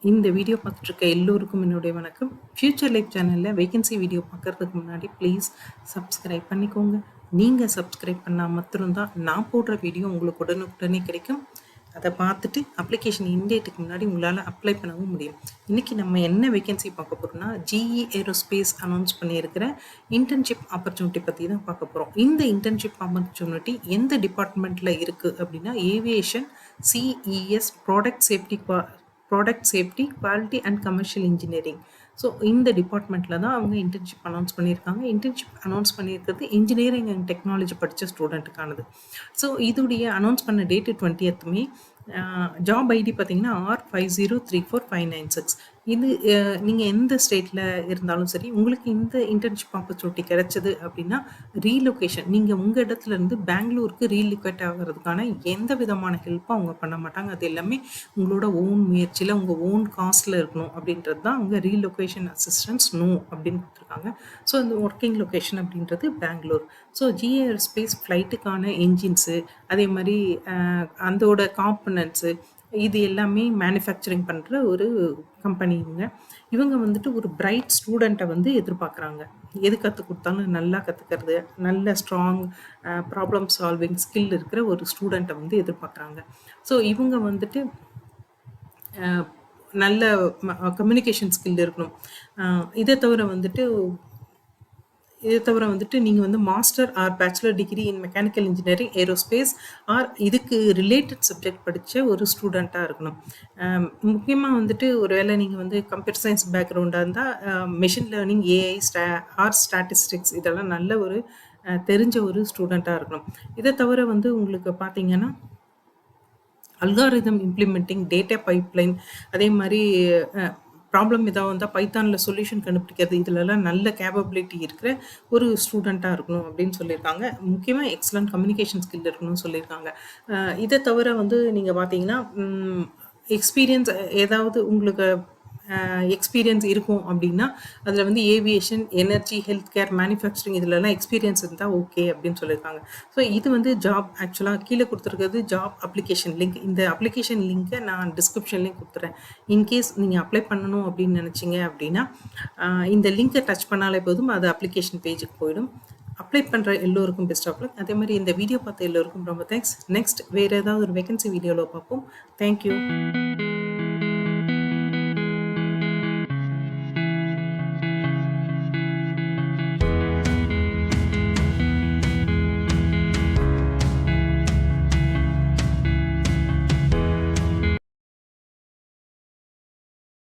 இந்த வீடியோ பார்த்துட்டு இருக்க எல்லோருக்கும் என்னுடைய வணக்கம். ஃபியூச்சர் லைஃப் சேனல்ல வேகன்சி வீடியோ பார்க்கறதுக்கு முன்னாடி ப்ளீஸ் சப்ஸ்கிரைப் பண்ணிக்கோங்க. நீங்க சப்ஸ்கிரைப் பண்ணா மாத்திரம் தான் நான் போடுற வீடியோ உங்களுக்கு உடனுக்குடனே கிடைக்கும். அத பார்த்துட்டு அப்ளிகேஷன் இன் டேட்டுக்கு முன்னாடி உங்களால அப்ளை பண்ணவும் முடியும். இன்னைக்கு நம்ம என்ன வேகன்சி பார்க்க போறோம்னா, GE ஏரோஸ்பேஸ் அனௌன்ஸ் பண்ணியிருக்கிற இன்டர்ன்ஷிப் ஆப்பர்ச்சுனிட்டி பத்தி தான் பார்க்க போறோம். இந்த இன்டர்ன்ஷிப் ஆப்பர்ச்சுனிட்டி எந்த டிபார்ட்மெண்ட்ல இருக்கு அப்படின்னா, aviation CES product safety, quality and commercial engineering. So இந்த டிபார்ட்மெண்ட்டில் தான் அவங்க இன்டர்ன்ஷிப் அனௌன்ஸ் பண்ணியிருக்காங்க. இன்டர்ன்ஷிப் அனௌன்ஸ் பண்ணியிருக்கிறது இன்ஜினியரிங் அண்ட் டெக்னாலஜி படித்த ஸ்டூடெண்ட்டுக்கானது. ஸோ இதுடைய அனௌன்ஸ் பண்ண டேட்டு 20th மே. ஜாப் ஐடி பார்த்தீங்கன்னா R50345996. இது நீங்கள் எந்த ஸ்டேட்டில் இருந்தாலும் சரி, உங்களுக்கு இந்த இன்டர்ன்ஷிப் ஆப்பர்ச்சுனிட்டி கிடைச்சது அப்படின்னா, ரீலொகேஷன் நீங்கள் உங்கள் இடத்துல இருந்து பெங்களூருக்கு ரீலொகேட் ஆகிறதுக்கான எந்த விதமான ஹெல்ப்பும் அவங்க பண்ண மாட்டாங்க. அது எல்லாமே உங்களோட ஓன் முயற்சியில் உங்கள் ஓன் காஸ்ட்டில் இருக்கணும் அப்படின்றது தான் அவங்க ரீலொகேஷன் அசிஸ்டன்ஸ் நோ அப்படின்னு கொடுத்துருக்காங்க. ஸோ இந்த ஒர்க்கிங் லொக்கேஷன் அப்படின்றது பெங்களூர். ஸோ GE ஏரோஸ்பேஸ் ஃப்ளைட்டுக்கான என்ஜின்ஸு, அதே மாதிரி அதோட காம்பனன்ட்ஸு, இது எல்லாமே மேனுஃபேக்சரிங் பண்ணுற ஒரு கம்பெனி இவங்க. இவங்க வந்துட்டு ஒரு பிரைட் ஸ்டூடெண்ட்டை வந்து எதிர்பார்க்குறாங்க. எது கற்றுக் கொடுத்தாலும் நல்லா கற்றுக்கிறது, நல்ல ஸ்ட்ராங் ப்ராப்ளம் சால்விங் ஸ்கில் இருக்கிற ஒரு ஸ்டூடெண்ட்டை வந்து எதிர்பார்க்குறாங்க. ஸோ இவங்க வந்துட்டு நல்ல கம்யூனிகேஷன் ஸ்கில் இருக்கணும். இதை தவிர வந்துட்டு நீங்கள் வந்து master or bachelor degree in mechanical engineering aerospace or இதுக்கு ரிலேட்டட் சப்ஜெக்ட் படித்த ஒரு ஸ்டூடெண்ட்டாக இருக்கணும். முக்கியமாக வந்துட்டு ஒரு வேளை நீங்கள் வந்து கம்ப்யூட்டர் சயின்ஸ் பேக்ரவுண்டாக இருந்தால் machine learning, AI or statistics இதெல்லாம் நல்ல ஒரு தெரிஞ்ச ஒரு ஸ்டூடெண்ட்டாக இருக்கணும். இதை தவிர வந்து உங்களுக்கு பார்த்தீங்கன்னா அல்காரிதம் இம்ப்ளிமெண்டிங், டேட்டா பைப்லைன், அதே மாதிரி ப்ராப்ளம் ஏதாவது வந்தால் பைத்தானில் சொல்யூஷன் கண்டுபிடிக்கிறது, இதிலெல்லாம் நல்ல கேப்பபிலிட்டி இருக்கிற ஒரு ஸ்டூடெண்ட்டாக இருக்கணும் அப்படின்னு சொல்லியிருக்காங்க. முக்கியமாக எக்ஸலண்ட் கம்யூனிகேஷன் ஸ்கில் இருக்கணும்னு சொல்லியிருக்காங்க. இதை தவிர வந்து நீங்கள் பார்த்தீங்கன்னா எக்ஸ்பீரியன்ஸ் ஏதாவது உங்களுக்கு எக்ஸ்பீரியன்ஸ் இருக்கும் அப்படின்னா, அதில் வந்து aviation, energy, health care, manufacturing இதிலெல்லாம் எக்ஸ்பீரியன்ஸ் இருந்தால் ஓகே அப்படின்னு சொல்லியிருக்காங்க. ஸோ இது வந்து ஜாப் ஆக்சுவலாக கீழே கொடுத்துருக்கிறது ஜாப் அப்ளிகேஷன் லிங்க். இந்த அப்ளிகேஷன் லிங்க்கை நான் டிஸ்கிரிப்ஷன்லேயும் கொடுத்துறேன். இன்கேஸ் நீங்கள் அப்ளை பண்ணணும் அப்படின்னு நினச்சிங்க அப்படின்னா, இந்த லிங்க்கை டச் பண்ணாலே போதும், அது அப்ளிகேஷன் பேஜுக்கு போயிடும். அப்ளை பண்ணுற எல்லோருக்கும் பெஸ்ட் ஆஃப் லக். அதே மாதிரி இந்த வீடியோ பார்த்த எல்லோருக்கும் ரொம்ப தேங்க்ஸ். நெக்ஸ்ட் வேறு ஏதாவது ஒரு வேகன்சி வீடியோவில் பார்ப்போம். தேங்க்யூ.